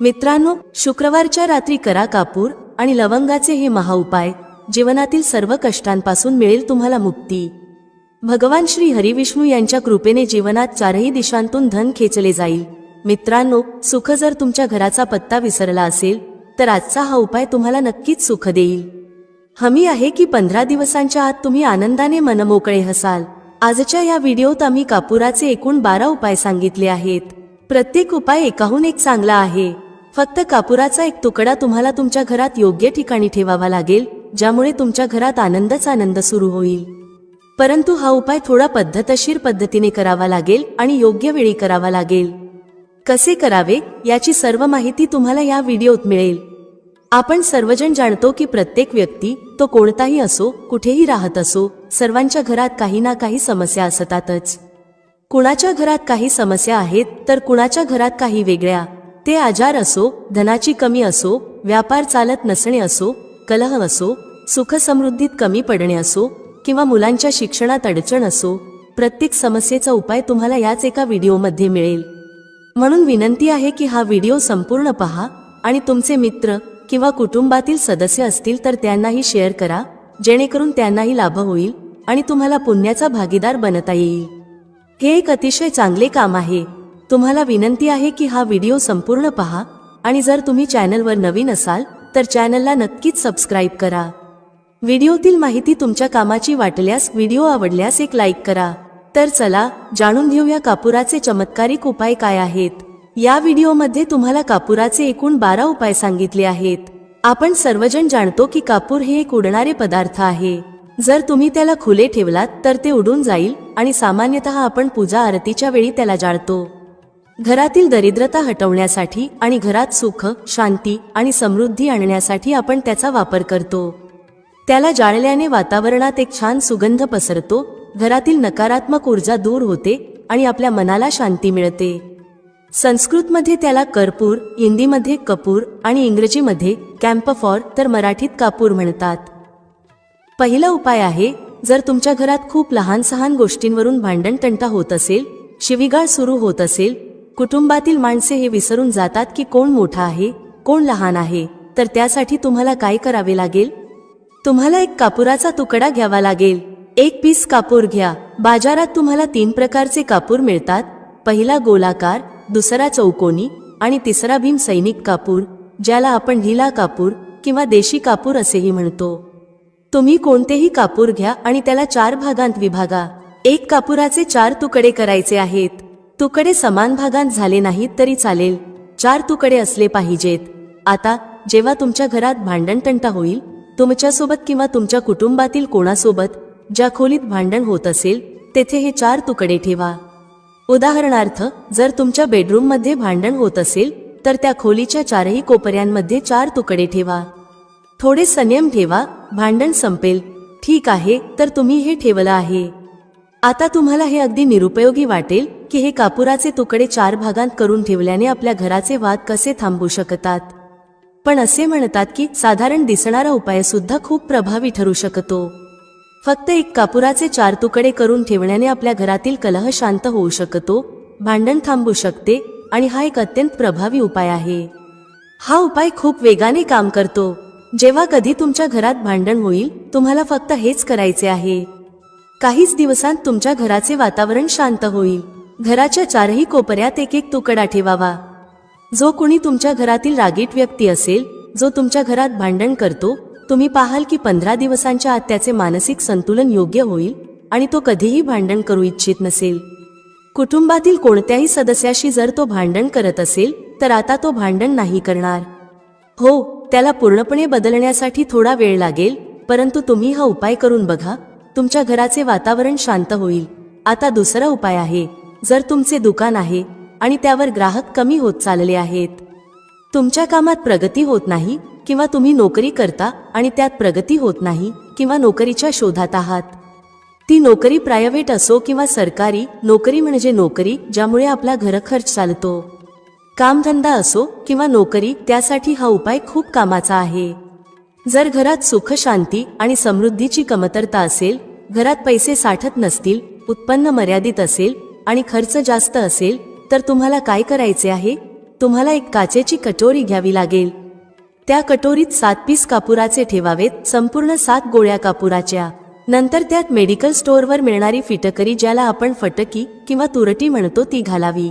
मित्रांनो, शुक्रवारच्या रात्री करा कापूर आणि लवंगाचे हे महाउपाय. जीवनातील सर्व कष्टांपासून मिळेल तुम्हाला मुक्ती. भगवान श्री हरिविष्णू यांच्या कृपेने जीवनात चारही दिशांतून धन खेचले जाईल. मित्रांनो, सुख जर तुमच्या घराचा पत्ता विसरला असेल तर आजचा हा उपाय तुम्हाला नक्कीच सुख देईल. हमी आहे की 15 दिवसांच्या आत तुम्ही आनंदाने मनमोकळे हसाल. आजच्या या व्हिडिओत आम्ही कापुराचे एकूण 12 उपाय सांगितले आहेत. प्रत्येक उपाय एकाहून एक चांगला आहे. फक्त कापुराचा एक तुकडा तुम्हाला तुमच्या घरात योग्य ठिकाणी ठेवावा लागेल, ज्यामुळे तुमच्या घरात आनंदच आनंद सुरू होईल. परंतु हा उपाय थोडा पद्धतशीर पद्धतीने करावा लागेल आणि योग्य वेळी करावा लागेल. कसे करावे याची सर्व माहिती तुम्हाला या व्हिडिओत मिळेल. आपण सर्वजण जाणतो की प्रत्येक व्यक्ती, तो कोणताही असो, कुठेही राहत असो, सर्वांच्या घरात काही ना काही समस्या असतातच. कुणाच्या घरात काही समस्या आहेत तर कुणाच्या घरात काही वेगळ्या. ते आजार असो, धनाची कमी असो, व्यापार चालत नसणे असो, कलह असो, सुख समृद्धीत कमी पडणे असो किंवा मुलांच्या शिक्षणात अडचण असो, प्रत्येक समस्येचा उपाय तुम्हाला याच एका व्हिडिओमध्ये मिळेल. म्हणून विनंती आहे की हा व्हिडिओ संपूर्ण पहा आणि तुमचे मित्र किंवा कुटुंबातील सदस्य असतील तर त्यांनाही शेअर करा, जेणेकरून त्यांनाही लाभ होईल आणि तुम्हाला पुण्याचा भागीदार बनता येईल. हे एक अतिशय चांगले काम आहे. तुम्हाला विनंती आहे की हा व्हिडिओ संपूर्ण पहा आणि जर तुम्ही चॅनलवर नवीन असाल तर चॅनलला नक्कीच सबस्क्राईब करा. व्हिडिओतील माहिती तुमच्या कामाची वाटल्यास, व्हिडिओ आवडल्यास एक लाईक करा. तर चला जाणून घेऊया कापुराचे चमत्कारिक उपाय काय आहेत. या व्हिडिओमध्ये तुम्हाला कापुराचे एकूण 12 उपाय सांगितले आहेत. आपण सर्वजण जाणतो की कापूर हे एक उडणारे पदार्थ आहे. जर तुम्ही त्याला खुले ठेवलात तर ते उडून जाईल आणि सामान्यतः आपण पूजा आरतीच्या वेळी त्याला जाळतो. घरातील दरिद्रता हटवण्यासाठी आणि घरात सुख, शांती आणि समृद्धी आणण्यासाठी आपण त्याचा वापर करतो. त्याला जाळल्याने वातावरणात एक छान सुगंध पसरतो, घरातील नकारात्मक ऊर्जा दूर होते आणि आपल्या मनाला शांती मिळते. संस्कृतमध्ये त्याला कर्पूर, हिंदीमध्ये कपूर आणि इंग्रजीमध्ये कॅम्फॉर तर मराठीत कापूर म्हणतात. पहिला उपाय आहे, जर तुमच्या घरात खूप लहान सहान गोष्टींवरून भांडण तंटा होत असेल, शिवीगाळ सुरू होत असेल, कुटुंबातील माणसे हे विसरून जातात की कोण मोठा आहे, कोण लहान आहे, तर त्यासाठी तुम्हाला काय करावे लागेल? तुम्हाला एक कापुराचा तुकडा घ्यावा लागेल. एक पीस कापूर घ्या. बाजारात तुम्हाला 3 प्रकारचे कापूर मिळतात. पहिला गोलाकार, दुसरा चौकोनी आणि तिसरा भीम सैनिक कापूर, ज्याला आपण ढिला कापूर किंवा देशी कापूर असेही म्हणतो. तुम्ही कोणतेही कापूर घ्या आणि त्याला 4 भागांत विभागा. एक कापुराचे 4 तुकडे करायचे आहेत. तुकडे समान भागांत झाले नाहीत तरी चालेल, 4 तुकडे असले पाहिजेत. आता जेव्हा तुमच्या घरात भांडणतंटा होईल, तुमच्यासोबत किंवा तुमच्या कुटुंबातील कोणासोबत ज्या खोलीत भांडण होत असेल तेथे हे 4 तुकडे ठेवा. उदाहरणार्थ, जर तुमच्या बेडरूममध्ये भांडण होत असेल तर त्या खोलीच्या 4ही कोपऱ्यांमध्ये 4 तुकडे ठेवा. थोडे संयम ठेवा, भांडण संपेल. ठीक आहे, तर तुम्ही हे ठेवलं आहे. आता तुम्हाला हे अगदी निरुपयोगी वाटेल की हे कापुराचे तुकडे 4 भागांत करून ठेवल्याने आपल्या घराचे वाद कसे थांबू शकतात. पण असे म्हणतात की साधारण दिसणारा उपाय सुद्धा खूप प्रभावी ठरू शकतो. फक्त एक कापुराचे 4 तुकडे करून ठेवण्याने आपल्या घरातील कलह शांत होऊ शकतो, भांडण थांबू शकते आणि हा एक अत्यंत प्रभावी उपाय आहे. हा उपाय खूप वेगाने काम करतो. जेव्हा कधी तुमच्या घरात भांडण होईल, तुम्हाला फक्त हेच करायचे आहे. काहीच दिवसांत तुमच्या घराचे वातावरण शांत होईल. घराच्या 4ही कोपऱ्यात एक एक तुकडा ठेवावा. जो कुणी तुमच्या घरातील रागीट व्यक्ती असेल, जो तुमच्या घरात भांडण करतो, तुम्ही पाहाल की 15 दिवसांच्या आत त्याचे मानसिक संतुलन योग्य होईल आणि तो कधीही भांडण करू इच्छित नसेल. कुटुंबातील कोणत्याही सदस्याशी जर तो भांडण करत असेल तर आता तो भांडण नाही करणार. हो, त्याला पूर्णपणे बदलण्यासाठी थोडा वेळ लागेल, परंतु तुम्ही हा उपाय करून बघा, तुमच्या घराचे वातावरण शांत होईल. आता दुसरा उपाय आहे, जर तुमचे दुकान आहे आणि त्यावर ग्राहक कमी होत चालले आहेत, तुमच्या कामात प्रगती होत नाही किंवा तुम्ही नोकरी करता आणि त्यात प्रगती होत नाही किंवा नोकरीच्या शोधात आहात, ती नोकरी प्रायव्हेट असो किंवा सरकारी नोकरी म्हणजे नोकरी ज्यामुळे आपला घरखर्च चालतो, कामधंदा असो किंवा नोकरी, त्यासाठी हा उपाय खूप कामाचा आहे. जर घरात सुख, शांती आणि समृद्धीची कमतरता असेल, घरात पैसे साठत नसतील, उत्पन्न मर्यादित असेल आणि खर्च जास्त असेल, तर तुम्हाला काय करायचे आहे? तुम्हाला एक काचेची कटोरी घ्यावी लागेल. त्या कटोरीत 7 पीस कापुराचे ठेवावेत, संपूर्ण 7 गोळ्या कापुराच्या. नंतर त्यात मेडिकल स्टोअरवर मिळणारी फिटकरी, ज्याला आपण फटकी किंवा तुरटी म्हणतो, ती घालावी.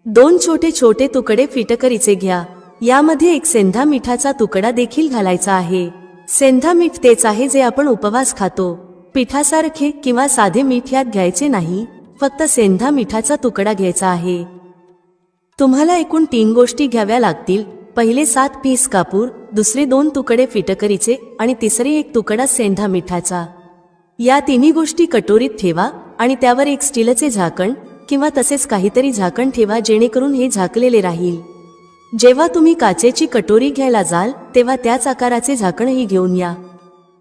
2 छोटे छोटे तुकडे फिटकरीचे घ्या. यामध्ये एक सेंधा मिठाचा तुकडा देखील घालायचा आहे. सेंधा मीठ तेच आहे जे आपण उपवास खातो. पिठासारखे किंवा साधे मीठ यात घ्यायचे नाही, फक्त सेंधा मिठाचा तुकडा घ्यायचा आहे. तुम्हाला एकूण 3 गोष्टी घ्याव्या लागतील. पहिले 7 पीस कापूर, दुसरे 2 तुकडे फिटकरीचे आणि तिसरे 1 तुकडा सेंधा मिठाचा. या तिन्ही गोष्टी कटोरीत ठेवा आणि त्यावर एक स्टीलचे झाकण किंवा तसेच काहीतरी झाकण ठेवा, जेणेकरून हे झाकलेले राहील. जेव्हा तुम्ही काचेची कटोरी घ्यायला जाल तेव्हा त्याच आकाराचे झाकणही घेऊन या.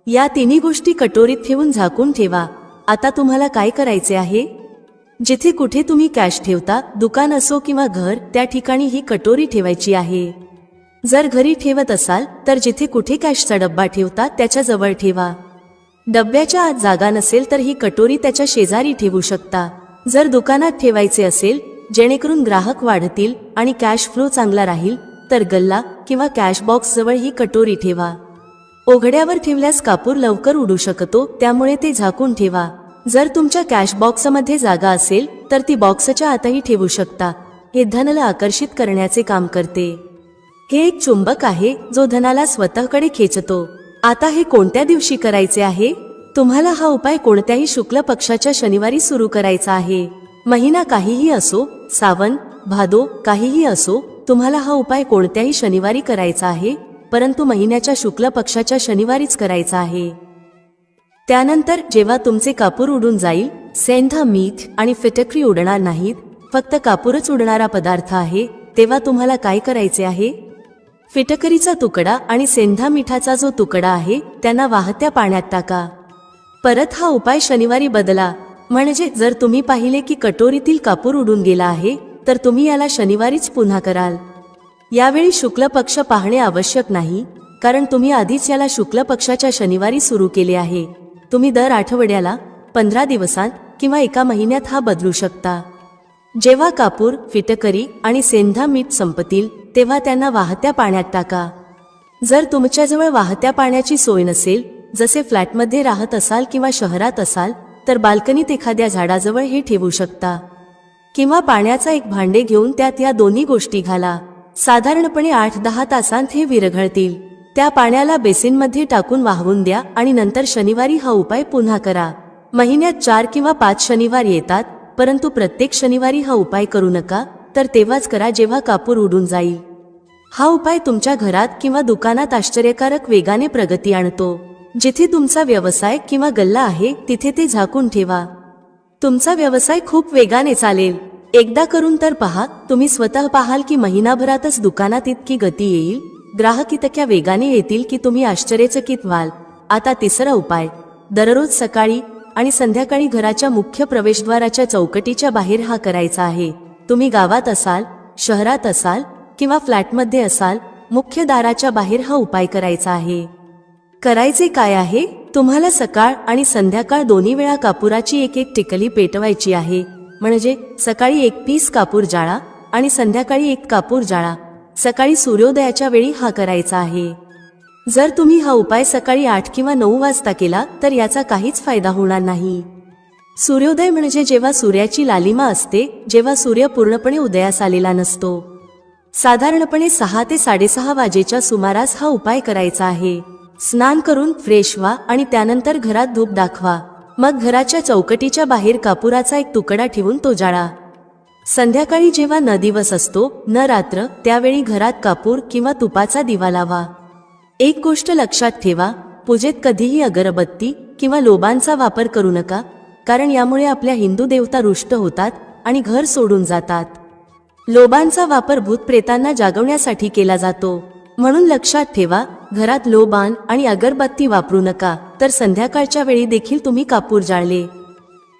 या तिन्ही गोष्टी कटोरीत ठेवून झाकून ठेवा. आता तुम्हाला काय करायचे आहे? जिथे कुठे तुम्ही कॅश ठेवता, दुकान असो किंवा घर, त्या ठिकाणी ही कटोरी ठेवायची आहे. जर घरी ठेवत असाल तर जिथे कुठे कॅशचा डब्बा ठेवता त्याच्या जवळ ठेवा. डब्याच्या आत जागा नसेल तर ही कटोरी त्याच्या शेजारी ठेवू शकता. जर दुकानात ठेवायचे असेल जेणेकरून ग्राहक वाढतील आणि कॅश फ्लो चांगला राहील, तर गल्ला किंवा कॅश बॉक्स जवळ ही कटोरी ठेवा. उघड्यावर ठेवल्यास कापूर लवकर उडू शकतो, त्यामुळे ते झाकून ठेवा. जर तुमच्या कॅश बॉक्समध्ये जागा असेल तर ती बॉक्सच्या आतही ठेवू शकता. हे धनाला आकर्षित करण्याचे काम करते. हे एक चुंबक आहे जो धनाला स्वतःकडे खेचतो. आता हे कोणत्या दिवशी करायचे आहे? तुम्हाला हा उपाय कोणत्याही शुक्ल पक्षाच्या शनिवारी सुरू करायचा आहे. महिना काहीही असो, सावन, भादो काहीही असो, तुम्हाला हा उपाय कोणत्याही शनिवारी करायचा आहे, परंतु महिन्याच्या शुक्ल पक्षाच्या शनिवारीच करायचा आहे. त्यानंतर जेव्हा तुमचे कापूर उडून जाईल, सेंधा मीठ आणि फिटकरी उडणार नाहीत, फक्त कापूरच उडणारा पदार्थ आहे, तेव्हा तुम्हाला काय करायचे आहे? फिटकरीचा तुकडा आणि सेंधा मिठाचा जो तुकडा आहे त्यांना वाहत्या पाण्यात टाका. परत हा उपाय शनिवारी बदला. म्हणजे जर तुम्ही पाहिले की कटोरीतील कापूर उडून गेला आहे तर तुम्ही याला शनिवारीच पुन्हा कराल. यावेळी शुक्ल पक्ष पाहणे आवश्यक नाही, कारण तुम्ही आधीच याला शुक्ल पक्षाच्या शनिवारी सुरू केले आहे. तुम्ही दर आठवड्याला, 15 दिवसांत किंवा 1 महिन्यात हा बदलू शकता. जेव्हा कापूर, फिटकरी आणि सेंधा मीठ संपतील तेव्हा त्यांना वाहत्या पाण्यात टाका. जर तुमच्याजवळ वाहत्या पाण्याची सोय नसेल, जसे फ्लॅटमध्ये राहत असाल किंवा शहरात असाल, तर बाल्कनीत एखाद्या झाडाजवळ हे ठेवू शकता. किंवा पाण्याचा एक भांडे घेऊन त्यात या दोन्ही गोष्टी घाला. साधारणपणे 8-10 तासांत हे विरघळतील. त्या पाण्याला बेसिनमध्ये टाकून वाहवून द्या आणि नंतर शनिवारी हा उपाय पुन्हा करा. महिन्यात 4 किंवा 5 शनिवार येतात, परंतु प्रत्येक शनिवारी हा उपाय करू नका, तर तेव्हाच करा जेव्हा कापूर उडून जाईल. हा उपाय तुमच्या घरात किंवा दुकानात आश्चर्यकारक वेगाने प्रगती आणतो. जिथे तुमचा व्यवसाय किंवा गल्ला आहे तिथे ते झाकून ठेवा. तुमचा व्यवसाय खूप वेगाने चालेल. एकदा करून तर पहा. तुम्ही स्वतः पाहाल की महिनाभरातच दुकानात इतकी गती येईल, ग्राहक इतक्या वेगाने येतील की तुम्ही आश्चर्यचकित व्हाल. आता तिसरा उपाय. दररोज सकाळी आणि संध्याकाळी घराच्या मुख्य प्रवेशद्वाराच्या चौकटीच्या बाहेर हा करायचा आहे. तुम्ही गावात असाल, शहरात असाल किंवा फ्लॅटमध्ये असाल, मुख्य दाराच्या बाहेर हा उपाय करायचा आहे. करायचे काय आहे? तुम्हाला सकाळ आणि संध्याकाळ दोन्ही वेळा कापुराची एक टिकली पेटवायची आहे. म्हणजे सकाळी 1 पीस कापूर जाळा आणि संध्याकाळी 1 कापूर जाळा. सकाळी सूर्योदयाच्या वेळी हा करायचा आहे. जर तुम्ही हा उपाय सकाळी 8 किंवा 9 वाजता केला तर याचा काहीच फायदा होणार नाही. सूर्योदय म्हणजे जेव्हा सूर्याची लालिमा असते, जेव्हा सूर्य पूर्णपणे उदयास आलेला नसतो. साधारणपणे 6 ते 6:30 वाजेच्या सुमारास हा उपाय करायचा आहे. स्नान करून फ्रेश व्हा आणि त्यानंतर घरात धूप दाखवा. मग घराच्या चौकटीच्या बाहेर कापुराचा एक तुकडा ठेवून तो जाळा. संध्याकाळी जेव्हा न दिवस असतो, न रात्र, त्यावेळी घरात कापूर किंवा तुपाचा दिवा लावा. एक गोष्ट लक्षात ठेवा, पूजेत कधीही अगरबत्ती किंवा लोबांचा वापर करू नका, कारण यामुळे आपल्या हिंदू देवता रुष्ट होतात आणि घर सोडून जातात. लोबांचा वापर भूतप्रेतांना जागवण्यासाठी केला जातो. म्हणून लक्षात ठेवा, घरात लोबान आणि अगरबत्ती वापरू नका. तर संध्याकाळच्या वेळी देखील तुम्ही कापूर जाळले.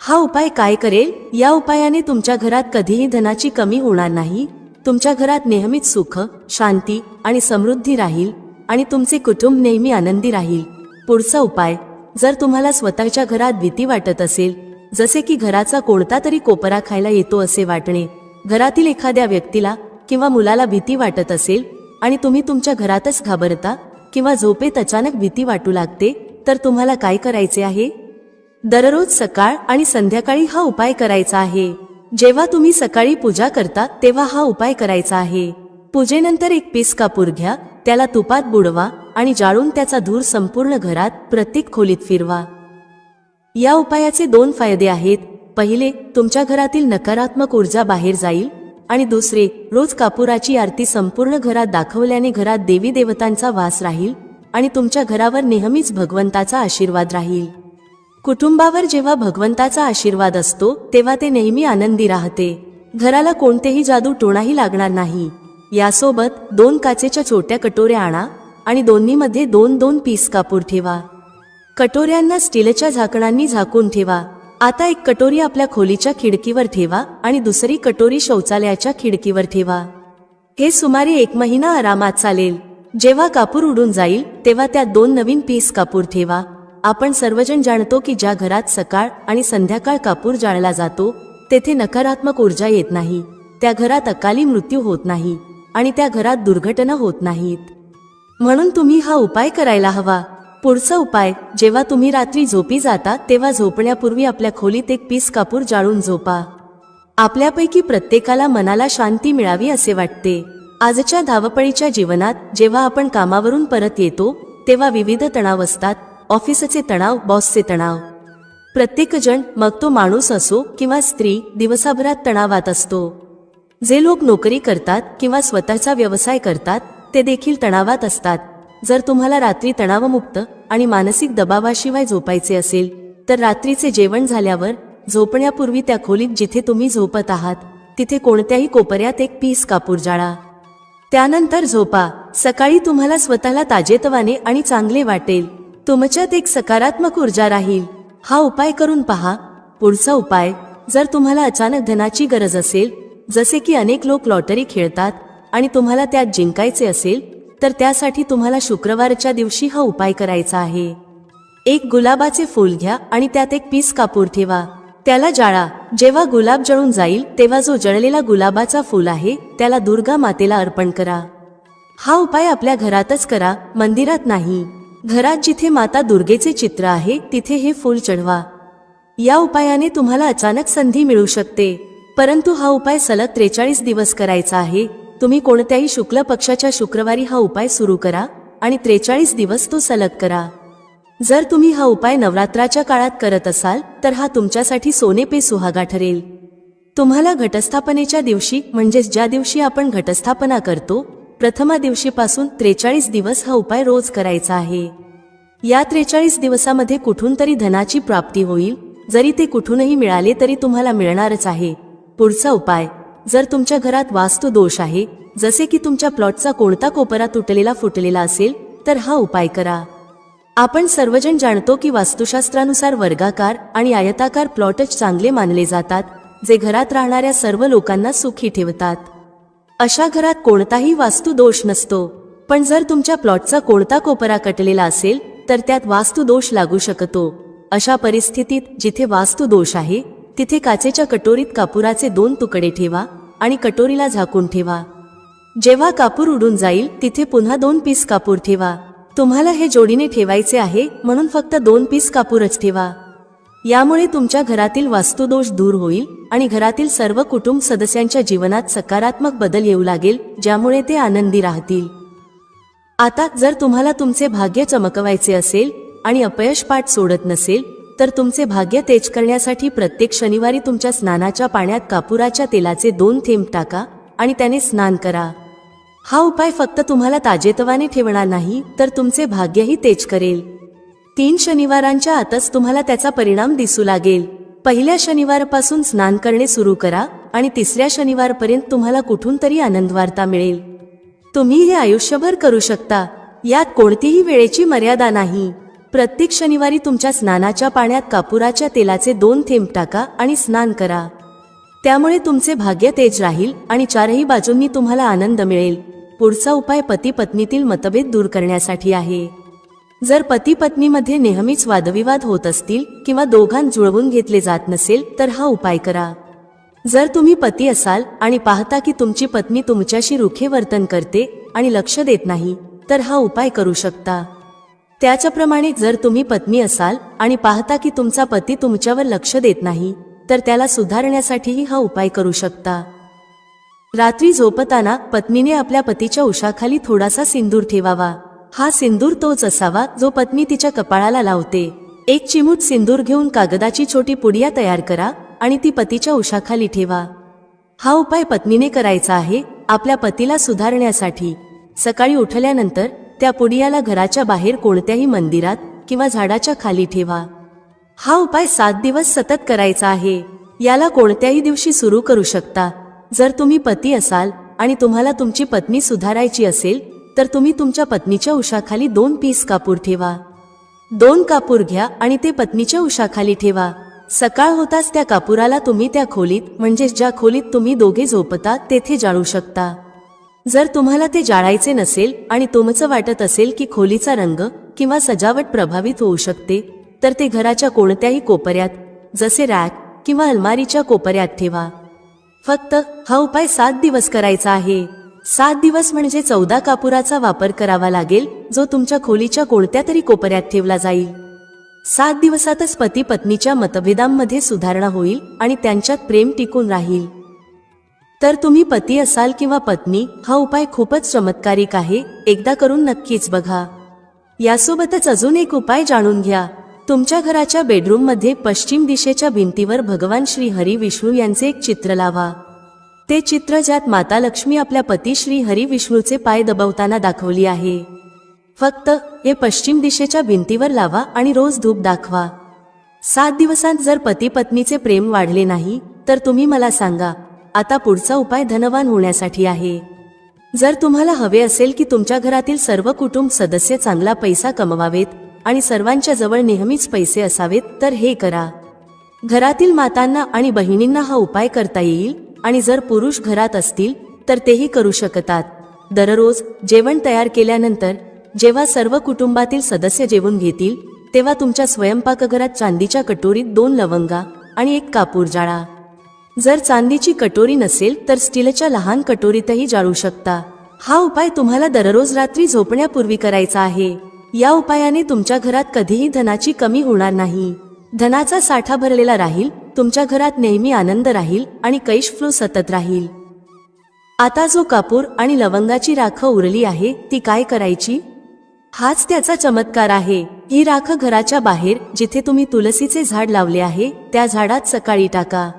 हा उपाय काय करेल? या उपायाने तुमच्या घरात कधीही धनाची कमी होणार नाही. तुमच्या घरात नेहमीच सुख, शांती आणि समृद्धी राहील आणि तुमचे कुटुंब नेहमी आनंदी राहील. पुढचा उपाय. जर तुम्हाला स्वतःच्या घरात भीती वाटत असेल, जसे की घराचा कोणता तरी कोपरा खायला येतो असे वाटणे, घरातील एखाद्या व्यक्तीला किंवा मुलाला भीती वाटत असेल आणि तुम्ही तुमच्या घरातच घाबरता किंवा झोपेत अचानक भीती वाटू लागते, तर तुम्हाला काय करायचे आहे? दररोज सकाळ आणि संध्याकाळी हा उपाय करायचा आहे. जेव्हा तुम्ही सकाळी पूजा करता तेव्हा हा उपाय करायचा आहे. पूजेनंतर एक पीस कापूर घ्या, त्याला तुपात बुडवा आणि जाळून त्याचा धूर संपूर्ण घरात प्रत्येक खोलीत फिरवा. या उपायाचे 2 फायदे आहेत. पहिले, तुमच्या घरातील नकारात्मक ऊर्जा बाहेर जाईल आणि दुसरे, रोज कापुराची आरती संपूर्ण घरात दाखवल्याने घरात देवी देवतांचा वास राहील आणि तुमच्या घरावर नेहमीच भगवंताचा आशीर्वाद राहील. कुटुंबावर जेव्हा भगवंताचा आशीर्वाद असतो तेव्हा ते नेहमी आनंदी राहते. घराला कोणतेही जादू टोणाही लागणार नाही. यासोबत 2 काचेच्या छोट्या कटोऱ्या आणा आणि दोन्हीमध्ये 2-2 पीस कापूर ठेवा. कटोऱ्यांना स्टीलच्या झाकणांनी झाकून ठेवा. आता एक कटोरी आपल्या खोलीच्या खिडकीवर ठेवा आणि दुसरी कटोरी शौचालयाच्या खिडकीवर ठेवा. हे सुमारे 1 महिना आरामात चालेल. जेव्हा कापूर उडून जाईल तेव्हा त्यात 2 नवीन पीस कापूर ठेवा. आपण सर्वजण जाणतो की ज्या घरात सकाळ आणि संध्याकाळ कापूर जाळला जातो तेथे नकारात्मक ऊर्जा येत नाही, त्या घरात अकाली मृत्यू होत नाही आणि त्या घरात दुर्घटना होत नाहीत. म्हणून तुम्ही हा उपाय करायला हवा. पुढचा उपाय, जेव्हा तुम्ही रात्री झोपी जाता तेव्हा झोपण्यापूर्वी आपल्या खोलीत 1 पीस कापूर जाळून झोपा. आपल्यापैकी प्रत्येकाला मनाला शांती मिळावी असे वाटते. आजच्या धावपळीच्या जीवनात जेव्हा आपण कामावरून परत येतो तेव्हा विविध तणाव असतात. ऑफिसचे तणाव, बॉसचे तणाव. प्रत्येकजण, मग तो माणूस असो किंवा स्त्री, दिवसाभरात तणावात असतो. जे लोक नोकरी करतात किंवा स्वतःचा व्यवसाय करतात ते देखील तणावात असतात. जर तुम्हाला रात्री तणावमुक्त आणि मानसिक दबावाशिवाय झोपायचे असेल तर रात्रीचे जेवण झाल्यावर झोपण्यापूर्वी त्या खोलीत जिथे तुम्ही झोपत आहात तिथे कोणत्याही कोपऱ्यात 1 पीस कापूर जाळा. त्यानंतर झोपा. सकाळी तुम्हाला स्वतःला ताजेतवाने आणि चांगले वाटेल. तुमच्यात एक सकारात्मक ऊर्जा राहील. हा उपाय करून पहा. पुढचा उपाय, जर तुम्हाला अचानक धनाची गरज असेल, जसे की अनेक लोक लॉटरी खेळतात आणि तुम्हाला त्यात जिंकायचे असेल, तर त्यासाठी तुम्हाला शुक्रवारच्या दिवशी हा उपाय करायचा आहे. 1 गुलाबाचे फूल घ्या आणि त्यात 1 पीस कापूर ठेवा. त्याला जाळा. जेव्हा गुलाब जळून जाईल तेव्हा जो जळलेला गुलाबाचा फूल आहे त्याला दुर्गा मातेला अर्पण करा. हा उपाय आपल्या घरातच करा, मंदिरात नाही. घरात जिथे माता दुर्गेचे चित्र आहे तिथे हे फूल चढवा. या उपायाने तुम्हाला अचानक संधी मिळू शकते, परंतु हा उपाय सलग 43 दिवस करायचा आहे. तुम्ही कोणत्याही शुक्ल पक्षाच्या शुक्रवारी हा उपाय सुरू करा आणि 43 दिवस तो सलग करा. जर तुम्ही हा उपाय नवरात्राच्या काळात करत असाल तर हा तुमच्यासाठी सोने पे सुहागा ठरेल. तुम्हाला घटस्थापनेच्या दिवशी, म्हणजेच ज्या दिवशी आपण घटस्थापना करतो, प्रथमा दिवशीपासून 43 दिवस हा उपाय रोज करायचा आहे. या 43 दिवसामध्ये कुठून तरी धनाची प्राप्ती होईल. जरी ते कुठूनही मिळाले तरी तुम्हाला मिळणारच आहे. पुढचा उपाय, जर तुमच्या घरात वास्तू दोष आहे, जसे की तुमच्या प्लॉटचा कोणता कोपरा तुटलेला फुटलेला असेल, तर हा उपाय करा. आपण सर्वजण जाणतो की वास्तुशास्त्रानुसार वर्गाकार आणि आयताकार प्लॉटच चांगले मानले जातात, जे घरात राहणाऱ्या सर्व लोकांना सुखी ठेवतात. अशा घरात कोणताही वास्तू दोष नसतो. पण जर तुमच्या प्लॉटचा कोणता कोपरा कटलेला असेल तर त्यात वास्तू दोष लागू शकतो. अशा परिस्थितीत जिथे वास्तू दोष आहे तिथे काचेच्या कटोरीत कापुराचे 2 तुकडे ठेवा आणि कटोरीला झाकून ठेवा. जेव्हा कापूर उडून जाईल तिथे पुन्हा 2 पीस कापूर ठेवा. तुम्हाला हे जोडीने ठेवायचे आहे म्हणून फक्त 2 पीस कापूरच ठेवा. यामुळे तुमच्या घरातील वास्तुदोष दूर होईल आणि घरातील सर्व कुटुंब सदस्यांच्या जीवनात सकारात्मक बदल येऊ लागेल, ज्यामुळे ते आनंदी राहतील. आता जर तुम्हाला तुमचे भाग्य चमकवायचे असेल आणि अपयश पाठ सोडत नसेल तर तुमचे भाग्य तेज करण्यासाठी प्रत्येक शनिवारी तुमच्या स्नानाच्या पाण्यात कापुराच्या तेलाचे 2 थेंब टाका आणि त्याने स्नान करा. हा उपाय फक्त तुम्हाला ताजेतवाने ठेवणार नाही तर तुमचे भाग्यही तेज करेल. 3 शनिवारांच्या आतच तुम्हाला त्याचा परिणाम दिसू लागेल. पहिल्या शनिवारपासून स्नान करणे सुरू करा आणि 3ऱ्या शनिवारपर्यंत तुम्हाला कुठून तरी आनंदवार्ता मिळेल. तुम्ही हे आयुष्यभर करू शकता. यात कोणतीही वेळेची मर्यादा नाही. प्रत्येक शनिवारी तुमच्या स्नानाच्या पाण्यात कापुराच्या तेलाचे 2 थेंब टाका आणि स्नान करा. त्यामुळे तुमचे भाग्य तेज राहील आणि 4ही बाजूंनी तुम्हाला आनंद मिळेल. पुढचा उपाय पती पत्नीतील मतभेद दूर करण्यासाठी आहे. जर पती पत्नीमध्ये नेहमीच वादविवाद होत असतील किंवा दोघांत जुळवून घेतले जात नसेल तर हा उपाय करा. जर तुम्ही पती असाल आणि पाहता की तुमची पत्नी तुमच्याशी रुखे वर्तन करते आणि लक्ष देत नाही, तर हा उपाय करू शकता. त्याच्याप्रमाणे जर तुम्ही पत्नी असाल आणि पाहता की तुमचा पती तुमच्यावर लक्ष देत नाही, तर त्याला सुधारण्यासाठीही हा उपाय करू शकता. रात्री झोपताना पत्नीने आपल्या पतीच्या उशाखाली थोडासा सिंदूर ठेवावा. हा सिंदूर तोच असावा जो पत्नी तिच्या कपाळाला लावते. एक चिमूट सिंदूर घेऊन कागदाची छोटी पुडिया तयार करा आणि ती पतीच्या उशाखाली ठेवा. हा उपाय पत्नीने करायचा आहे आपल्या पतीला सुधारण्यासाठी. सकाळी उठल्यानंतर त्या पुडियाला घराच्या बाहेर कोणत्याही मंदिरात किंवा झाडाच्या खाली ठेवा. हा उपाय 7 दिवस सतत करायचा आहे. याला कोणत्याही दिवशी सुरू करू शकता. जर तुम्ही पती असाल आणि तुम्हाला तुमची पत्नी सुधारायची असेल, तर तुम्ही तुमच्या पत्नीच्या उशाखाली 2 पीस कापूर ठेवा. 2 कापूर घ्या आणि ते पत्नीच्या उशाखाली ठेवा. सकाळ होताच त्या कापुराला तुम्ही त्या खोलीत, म्हणजे ज्या खोलीत तुम्ही दोघे झोपता, तेथे जाळू शकता. जर तुम्हाला ते जाळायचे नसेल आणि तुमचं वाटत असेल की खोलीचा रंग किंवा सजावट प्रभावित होऊ शकते, तर ते घराच्या कोणत्याही कोपऱ्यात, जसे रॅक किंवा अलमारीच्या कोपऱ्यात ठेवा. फक्त हा उपाय 7 दिवस करायचा आहे. 7 दिवस म्हणजे 14 कापुराचा वापर करावा लागेल, जो तुमच्या खोलीच्या कोणत्या तरी कोपऱ्यात ठेवला जाईल. 7 दिवसातच पती पत्नीच्या मतभेदांमध्ये सुधारणा होईल आणि त्यांच्यात प्रेम टिकून राहील. तर तुम्ही पती असाल किंवा पत्नी, हा उपाय खूपच चमत्कारिक आहे. एकदा करून नक्कीच बघा. यासोबतच अजून एक उपाय जाणून घ्या. तुमच्या घराच्या बेडरूममध्ये पश्चिम दिशेच्या भिंतीवर भगवान श्री हरी विष्णू यांचे एक चित्र लावा. ते चित्र ज्यात माता लक्ष्मी आपल्या पती श्री हरी विष्णूचे पाय दबवताना दाखवली आहे. फक्त हे पश्चिम दिशेच्या भिंतीवर लावा आणि रोज धूप दाखवा. 7 दिवसांत जर पती पत्नीचे प्रेम वाढले नाही, तर तुम्ही मला सांगा. आता पुढचा उपाय धनवान होण्यासाठी आहे. जर तुम्हाला हवे असेल की तुमच्या घरातील सर्व कुटुंब सदस्य चांगला पैसा कमवावेत आणि सर्वांच्या जवळ नेहमीच पैसे असावेत, तर हे करा. घरातील मातांना आणि बहिणींना हा उपाय करता येईल आणि जर पुरुष घरात असतील तर तेही करू शकतात. दररोज जेवण तयार केल्यानंतर जेव्हा सर्व कुटुंबातील सदस्य जेवून घेतील, तेव्हा तुमच्या स्वयंपाकघरात चांदीच्या कटोरीत 2 लवंगा आणि 1 कापूर जाळा. जर चांदीची कटोरी नसेल तर स्टीलच्या लहान कटोरीतही जाळू शकता. हा उपाय तुम्हाला दररोज रात्री झोपण्यापूर्वी करायचा आहे. या उपायाने तुमच्या घरात कधीही धनाची कमी होणार नाही. धनाचा साठा भरलेला राहील, तुमच्या घरात नेहमी आनंद राहील आणि कैश फ्लो सतत राहील. आता जो कापूर आणि लवंगाची राख उरली आहे, ती काय करायची? हाच त्याचा चमत्कार आहे. ही राख घराच्या बाहेर, जिथे तुम्ही तुलसीचे झाड लावले आहे, त्या झाडात सकाळी टाका.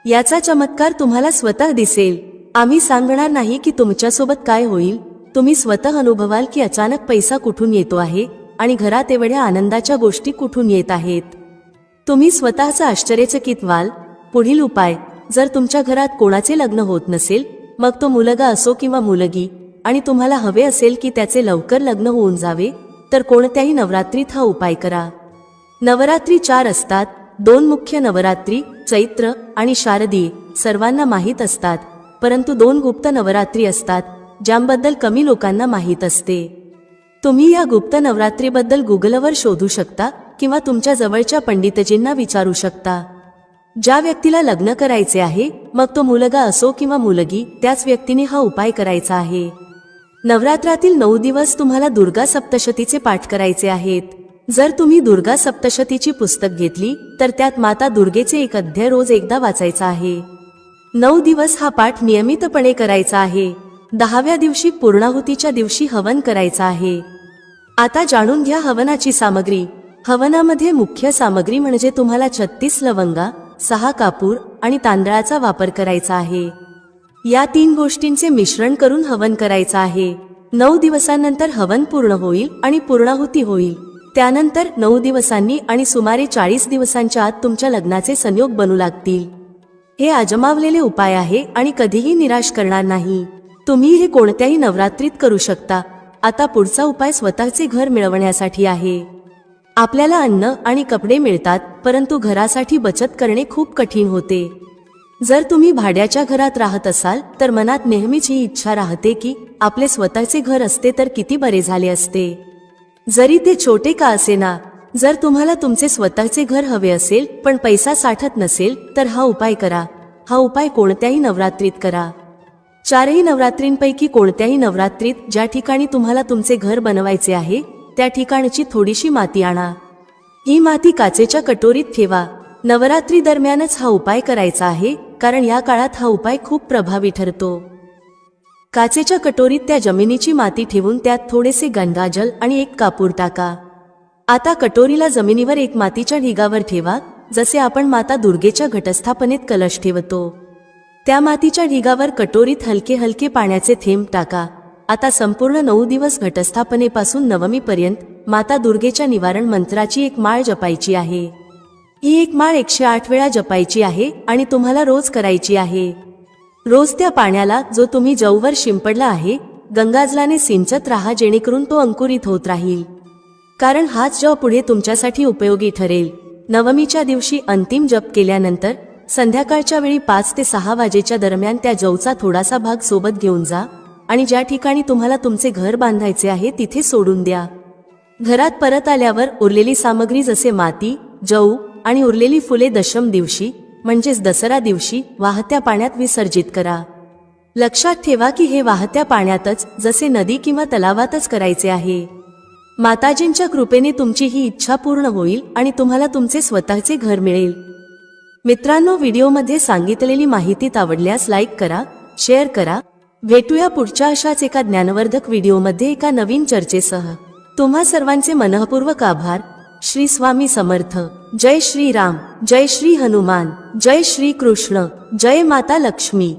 याचा चमत्कार तुम्हाला स्वतः दिसेल. आम्ही सांगणार नाही की तुमच्यासोबत काय होईल. तुम्ही स्वतः अनुभवाल की अचानक पैसा कुठून येतो आहे आणि घरात एवढ्या आनंदाच्या गोष्टी कुठून येत आहेत. तुम्ही स्वतःच आश्चर्यचकित व्हाल. पुढील उपाय, जर तुमच्या घरात कोणाचे लग्न होत नसेल, मग तो मुलगा असो किंवा मुलगी, आणि तुम्हाला हवे असेल की त्याचे लवकर लग्न होऊन जावे, तर कोणत्याही नवरात्रीत हा उपाय करा. नवरात्री 4 असतात. 2 मुख्य नवरात्री, चैत्र आणि शारदीय, सर्वांना माहीत असतात. परंतु 2 गुप्त नवरात्री असतात, ज्यांबद्दल कमी लोकांना माहीत असते. तुम्ही या गुप्त नवरात्रीबद्दल गुगलवर शोधू शकता किंवा तुमच्या जवळच्या पंडितजींना विचारू शकता. ज्या व्यक्तीला लग्न करायचे आहे, मग तो मुलगा असो किंवा मुलगी, त्याच व्यक्तीने हा उपाय करायचा आहे. नवरात्रातील 9 दिवस तुम्हाला दुर्गा सप्तशतीचे पाठ करायचे आहेत. जर तुम्ही दुर्गा सप्तशतीची पुस्तक घेतली, तर त्यात माता दुर्गेचे 1 अध्याय रोज एकदा वाचायचा आहे. 9 दिवस हा पाठ नियमितपणे करायचा आहे. 10व्या दिवशी पूर्णाहुतीच्या दिवशी हवन करायचा आहे. आता जाणून घ्या हवनाची सामग्री. हवनामध्ये मुख्य सामग्री म्हणजे तुम्हाला 36 लवंगा, 6 कापूर आणि तांदळाचा वापर करायचा आहे. या 3 गोष्टींचे मिश्रण करून हवन करायचं आहे. 9 दिवसांनंतर हवन पूर्ण होईल आणि पूर्णाहुती होईल. त्यानंतर 9 दिवसांनी आणि सुमारे 40 दिवसांच्या आत तुमच्या लग्नाचे संयोग बनू लागतील. हे आजमावलेले उपाय आहे आणि कधीही निराश करणार नाही. तुम्ही हे कोणत्याही नवरात्रीत करू शकता. आता पुढचा उपाय स्वतःचे घर मिळवण्यासाठी आहे. आपल्याला अन्न आणि कपडे मिळतात, परंतु घरासाठी बचत करणे खूप कठीण होते. जर तुम्ही भाड्याच्या घरात राहत असाल, तर मनात नेहमीच ही इच्छा राहते की आपले स्वतःचे घर असते तर किती बरे झाले असते, जरी ते छोटे का असेना. जर तुम्हाला तुमचे स्वतःचे घर हवे असेल पण पैसा साठत नसेल, तर हा उपाय करा. हा उपाय कोणत्याही नवरात्रीत करा. चारही नवरात्रींपैकी कोणत्याही नवरात्रीत ज्या ठिकाणी तुम्हाला तुमचे घर बनवायचे आहे त्या ठिकाणची थोडीशी माती आणा. ही माती काचेच्या कटोरीत ठेवा. नवरात्री दरम्यानच हा उपाय करायचा आहे, कारण या काळात हा उपाय खूप प्रभावी ठरतो. काचेच्या कटोरीत त्या जमिनीची माती ठेवून त्यात थोडेसे गंगाजल आणि एक कापूर टाका. आता कटोरीला जमिनीवर एक मातीच्या ढिगावर ठेवा, जसे आपण माता दुर्गेच्या घटस्थापनेत कलश ठेवतो. त्या मातीच्या ढिगावर कटोरीत हलके हलके पाण्याचे थेंब टाका. आता संपूर्ण 9 दिवस घटस्थापनेपासून नवमीपर्यंत माता दुर्गेच्या निवारण मंत्राची एक माळ जपायची आहे. ही एक माळ 108 वेळा जपायची आहे आणि तुम्हाला रोज करायची आहे. रोज त्या पाण्याला, जो तुम्ही जववर शिंपडला आहे, गंगाजलाने सिंचत राहा, जेणेकरून तो अंकुरित होत राहील. कारण हाच जव पुढे तुमच्यासाठी उपयोगी ठरेल. नवमीच्या दिवशी अंतिम जप केल्यानंतर संध्याकाळच्या वेळी 5 ते 6 वाजेच्या दरम्यान त्या जवचा थोडासा भाग सोबत घेऊन जा आणि ज्या ठिकाणी तुम्हाला तुमचे घर बांधायचे आहे तिथे सोडून द्या. घरात परत आल्यावर उरलेली सामग्री जसे माती, जव आणि उरलेली फुले दशम दिवशी म्हणजेच दसरा दिवशी वाहत्या पाण्यात विसर्जित करा. लक्षात ठेवा की हे वाहत्या पाण्यातच, जसे नदी किंवा तलावातच करायचे आहे. माताजींच्या कृपेने तुमची ही इच्छा पूर्ण होईल आणि तुम्हाला तुमचे स्वतःचे घर मिळेल. मित्रांनो, व्हिडिओमध्ये सांगितलेली माहिती आवडल्यास लाईक करा, शेअर करा. भेटूया पुढच्या अशाच एका ज्ञानवर्धक व्हिडिओमध्ये एका नवीन चर्चेसह. तुम्हा सर्वांचे मनःपूर्वक आभार. श्री स्वामी समर्थ. जय श्री राम, जय श्री हनुमान, जय श्री कृष्ण, जय माता लक्ष्मी.